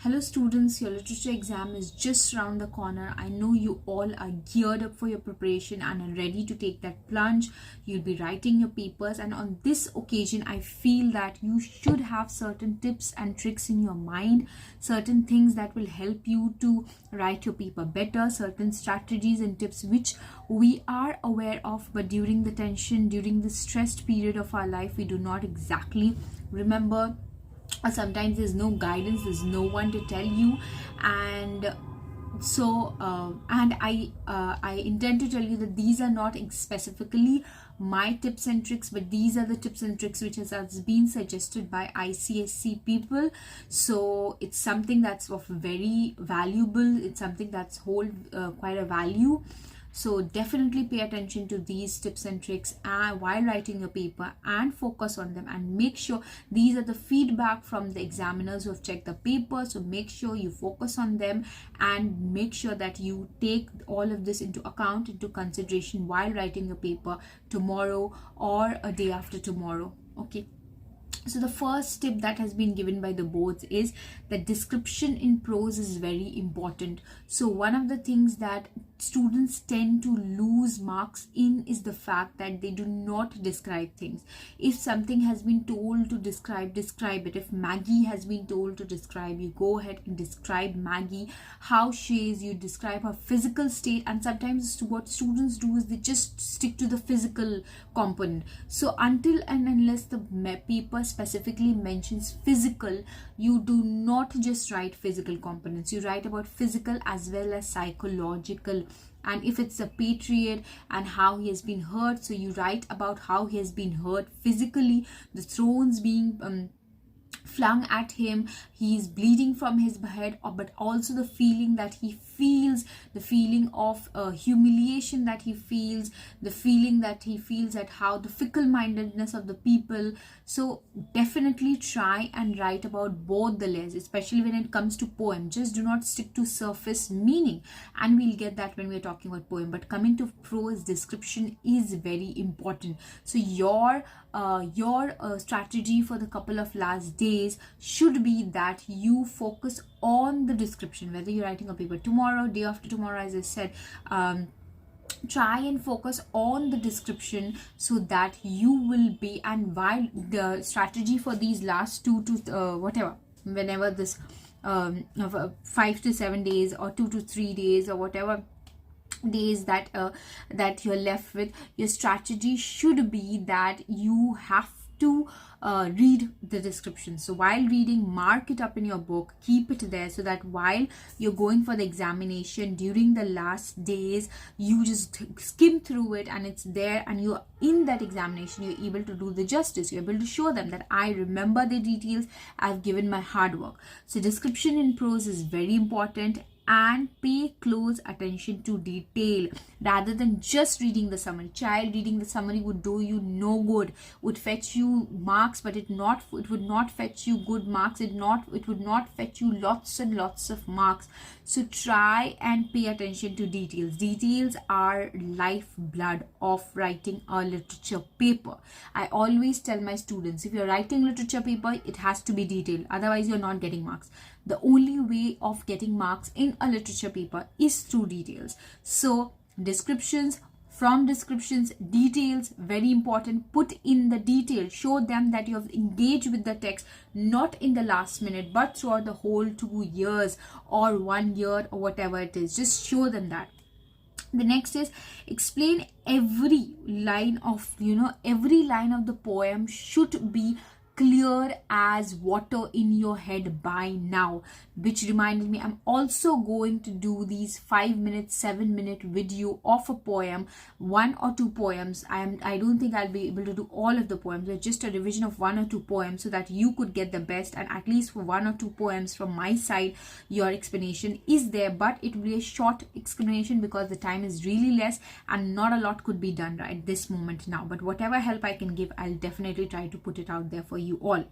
Hello students, your literature exam is just around the corner. I know you all are geared up for your preparation and are ready to take that plunge. You'll be writing your papers, and on this occasion I feel that you should have certain tips and tricks in your mind, certain things that will help you to write your paper better, certain strategies and tips which we are aware of, but during the tension, during the stressed period of our life, we do not exactly remember, or sometimes there's no guidance, there's no one to tell you. And I intend to tell you that these are not specifically my tips and tricks, but these are the tips and tricks which has been suggested by ICSE people. So it's something that's of very valuable, it's something that's hold quite a value. So definitely pay attention to these tips and tricks while writing your paper, and focus on them, and make sure these are the feedback from the examiners who have checked the paper. So make sure you focus on them and make sure that you take all of this into account, into consideration while writing your paper tomorrow or a day after tomorrow. Okay. So the first tip that has been given by the boards is that description in prose is very important. So one of the things that students tend to lose marks in is the fact that they do not describe things. If something has been told to describe it. If Maggie has been told to describe, you go ahead and describe Maggie, how she is, you describe her physical state. And sometimes what students do is they just stick to the physical component. So until and unless the paper specifically mentions physical, you do not just write physical components, you write about physical as well as psychological. And if it's a patriot and how he has been hurt, so you write about how he has been hurt physically, the thrones being flung at him, he is bleeding from his head, but also the feeling that he feels, the feeling of humiliation that he feels, the feeling that he feels at how the fickle-mindedness of the people. So definitely try and write about both the layers, especially when it comes to poem. Just do not stick to surface meaning, and we'll get that when we're talking about poem. But coming to prose, description is very important. So your strategy for the couple of last days should be that you focus on the description, whether you're writing a paper tomorrow, day after tomorrow, as I said. Try and focus on the description so that you will be, and while the strategy for these last whenever this 5 to 7 days or 2 to 3 days or whatever days that you're left with, your strategy should be that you have to read the description. So while reading, mark it up in your book, keep it there, so that while you're going for the examination during the last days, you just skim through it and it's there, and you're in that examination, you're able to do the justice. You're able to show them that I remember the details, I've given my hard work. So description in prose is very important, and pay close attention to detail rather than just reading the summary. Child reading the summary would do you no good, would fetch you marks, but it would not fetch you good marks. It would not fetch you lots and lots of marks. So try and pay attention to details. Details are lifeblood of writing a literature paper. I always tell my students, if you're writing literature paper, it has to be detailed, otherwise you're not getting marks. The only way of getting marks in a literature paper is through details. So descriptions, from descriptions, details, very important. Put in the detail, show them that you have engaged with the text, not in the last minute, but throughout the whole 2 years or 1 year or whatever it is. Just show them that. The next is explain every line of the poem should be clear as water in your head by now. Which reminded me, I'm also going to do these 5-minute, 7-minute video of a poem, 1 or 2 poems. I don't think I'll be able to do all of the poems, but just a revision of 1 or 2 poems, so that you could get the best. And at least for 1 or 2 poems from my side, your explanation is there, but it will be a short explanation because the time is really less and not a lot could be done right this moment now. But whatever help I can give, I'll definitely try to put it out there for you all.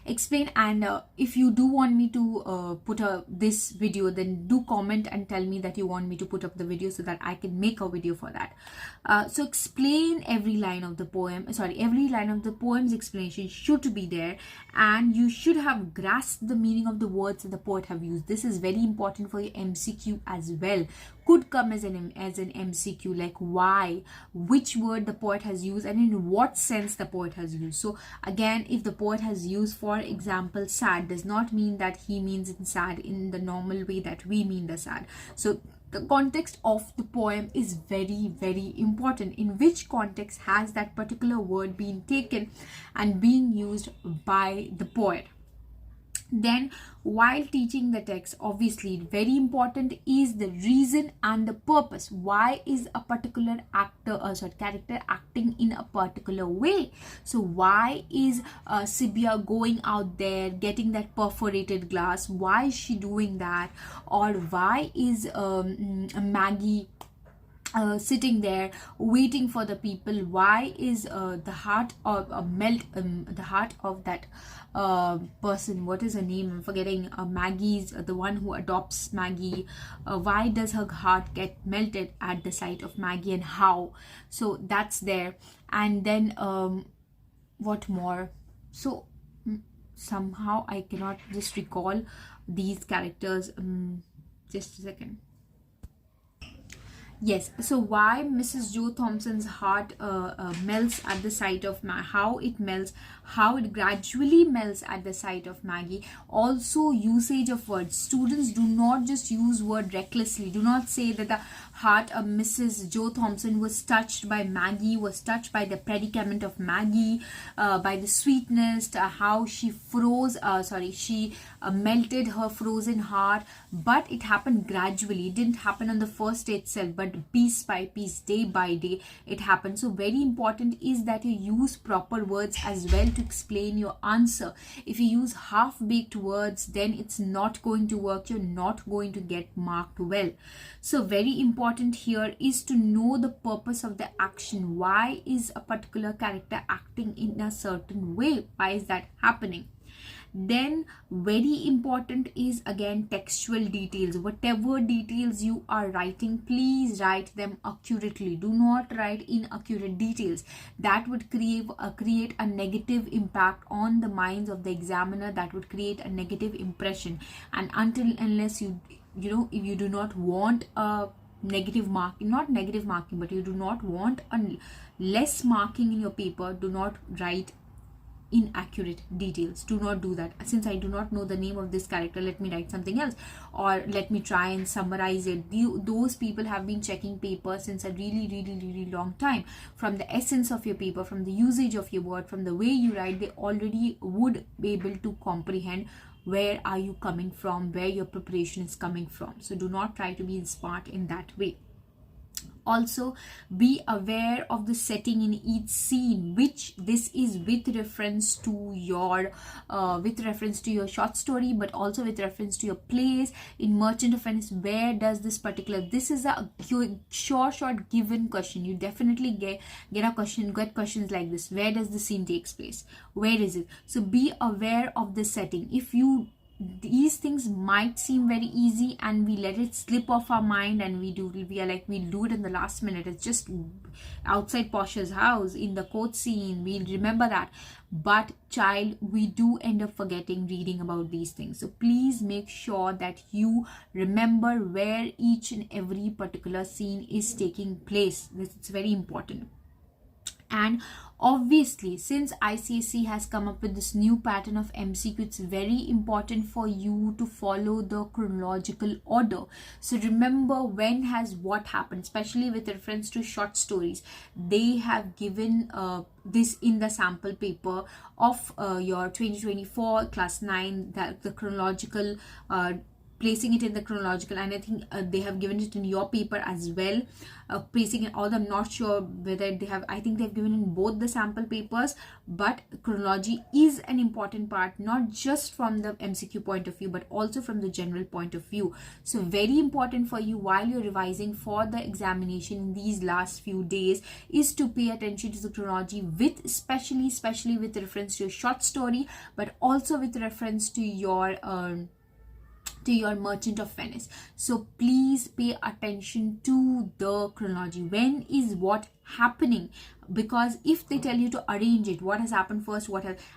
explain. And if you do want me to put up this video, then do comment and tell me that you want me to put up the video so that I can make a video for that. So explain every line of the poem, every line of the poem's explanation should be there, and you should have grasped the meaning of the words that the poet have used. This is very important for your MCQ as well. Could come as an MCQ, like why, which word the poet has used, and in what sense the poet has used. So again, if the poet has used, for example, sad, does not mean that he means in sad in the normal way that we mean the sad. So the context of the poem is very, very important. In which context has that particular word been taken and being used by the poet? Then while teaching the text, obviously very important is the reason and the purpose. Why is a particular character acting in a particular way? So why is Sibia going out there getting that perforated glass? Why is she doing that? Or why is Maggie sitting there waiting for the people? Why is the heart of the heart of that person, what is her name, I'm forgetting, Maggie's, the one who adopts Maggie, why does her heart get melted at the sight of Maggie, and how? So that's there. And then what more? So somehow I cannot just recall these characters. Just a second. Yes, so why Mrs. Joe Thompson's heart melts at the sight of how it melts, how it gradually melts at the sight of Maggie. Also usage of words. Students, do not just use word recklessly. Do not say that the heart of Mrs. Joe Thompson was touched by Maggie, was touched by the predicament of Maggie, by the sweetness, how she froze, she melted her frozen heart. But it happened gradually. It didn't happen on the first day itself, but piece by piece, day by day, it happened. So very important is that you use proper words as well to explain your answer. If you use half-baked words, then it's not going to work. You're not going to get marked well. So very important here is to know the purpose of the action. Why is a particular character acting in a certain way? Why is that happening? Then very important is again textual details. Whatever details you are writing, please write them accurately. Do not write inaccurate details. That would create a negative impact on the minds of the examiner. That would create a negative impression. And unless you if you do not want a negative marking, not negative marking, but you do not want a less marking in your paper, do not write inaccurate details. Do not do that. Since I do not know the name of this character, let me write something else, or let me try and summarize it. Those people have been checking paper since a really long time. From the essence of your paper, from the usage of your word, from the way you write, they already would be able to comprehend where are you coming from, where your preparation is coming from. So do not try to be smart in that way. Also, be aware of the setting in each scene, which this is with reference to your short story, but also with reference to your plays. In Merchant of Venice, where does this is a short given question. You definitely get questions like this. Where does the scene takes place? Where is it? So be aware of the setting. These things might seem very easy and we let it slip off our mind, and we'll do it in the last minute. It's just outside Portia's house in the court scene, we'll remember that. But child, we do end up forgetting reading about these things. So please make sure that you remember where each and every particular scene is taking place. It's very important. And obviously, since ICSE has come up with this new pattern of MCQ, it's very important for you to follow the chronological order. So remember when has what happened, especially with reference to short stories. They have given this in the sample paper of your 2024 class 9, that the chronological placing it in the chronological, and I think they have given it in your paper as well, placing it, although I'm not sure whether they have, I think they've given in both the sample papers, but chronology is an important part, not just from the MCQ point of view, but also from the general point of view. So very important for you while you're revising for the examination in these last few days is to pay attention to the chronology, with especially with reference to your short story, but also with reference to your Merchant of Venice. So please pay attention to the chronology. When is what happening? Because if they tell you to arrange it, what has happened first,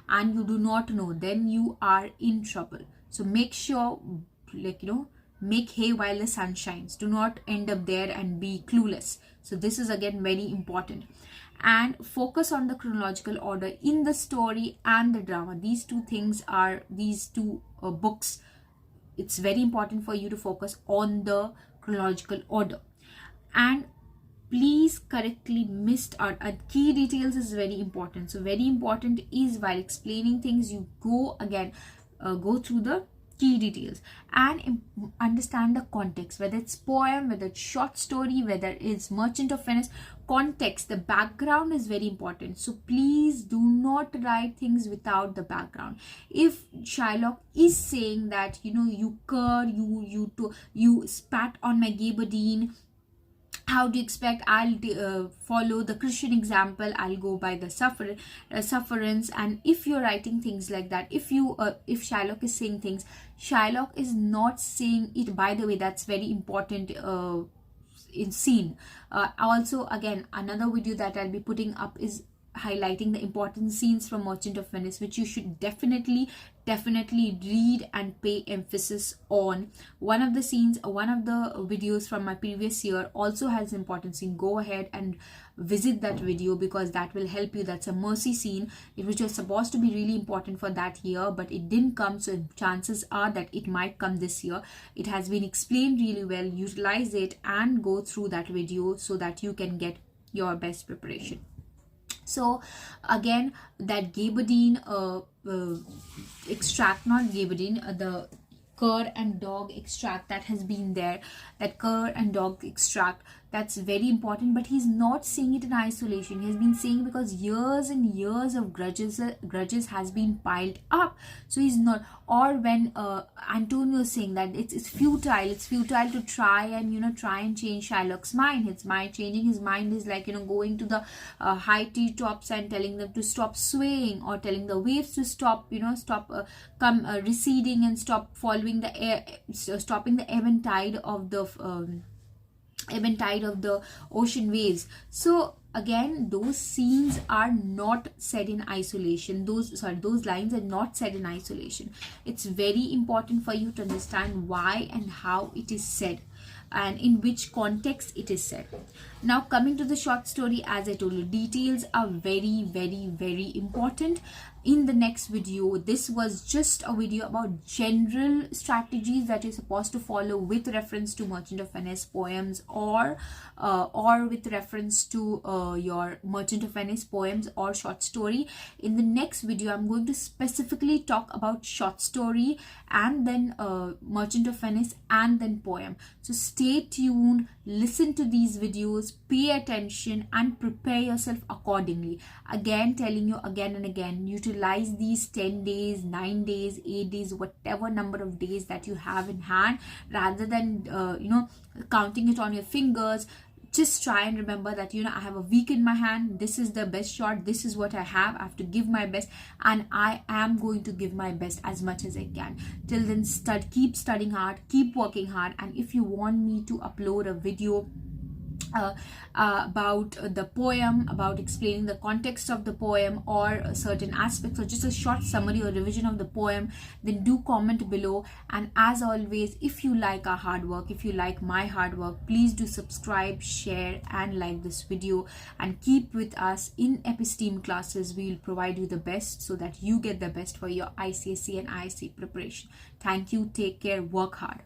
and you do not know, then you are in trouble. So make sure, make hay while the sun shines. Do not end up there and be clueless. So this is again very important. And focus on the chronological order in the story and the drama. These two books, it's very important for you to focus on the chronological order. And please correctly missed out. Key details is very important. So very important is while explaining things, you go through the key details and understand the context, whether it's poem, whether it's short story, whether it's Merchant of Venice. Context, the background is very important. So please do not write things without the background. If Shylock is saying that you spat on my gabardine, how do you expect I'll follow the Christian example? I'll go by the sufferance. And if you're writing things like that, if Shylock is saying things, Shylock is not saying it. By the way, that's very important in scene. Also, again, another video that I'll be putting up is highlighting the important scenes from Merchant of Venice, which you should definitely read and pay emphasis on. One of the videos from my previous year also has important scene. Go ahead and visit that video because that will help you. That's a mercy scene which was supposed to be really important for that year, but it didn't come, so chances are that it might come this year. It has been explained really well. Utilize it and go through that video so that you can get your best preparation. So again, that gabardine extract, not gabardine, the cur and dog extract that has been there, that cur and dog extract, that's very important. But he's not saying it in isolation. He has been saying because years and years of grudges has been piled up. So he's not, or when Antonio is saying that it's futile to try and change Shylock's mind. Changing his mind is like going to the high tea tops and telling them to stop swaying, or telling the waves to stop receding and stop following the air, stopping the ebb and tide of the ocean waves. So again, those scenes are not said in isolation. Those lines are not said in isolation. It's very important for you to understand why and how it is said and in which context it is said. Now coming to the short story, as I told you, details are very important. In the next video, this was just a video about general strategies that you're supposed to follow with reference to Merchant of Venice poems, or with reference to your Merchant of Venice poems or short story. In the next video, I'm going to specifically talk about short story and then Merchant of Venice and then poem. So stay tuned, listen to these videos, pay attention and prepare yourself accordingly. Again, telling you again and again, utilize these 10 days, 9 days, 8 days, whatever number of days that you have in hand, rather than counting it on your fingers. Just try and remember that I have a week in my hand. This is the best shot. This is what I have to give my best, and I am going to give my best as much as I can. Till then, keep studying hard, keep working hard. And if you want me to upload a video about the poem, about explaining the context of the poem or certain aspects, or just a short summary or revision of the poem, then do comment below. And as always, if you like our hard work, if you like my hard work, please do subscribe, share and like this video, and keep with us in Episteme Classes. We will provide you the best so that you get the best for your ICSE and ICSE preparation. Thank you, take care, work hard.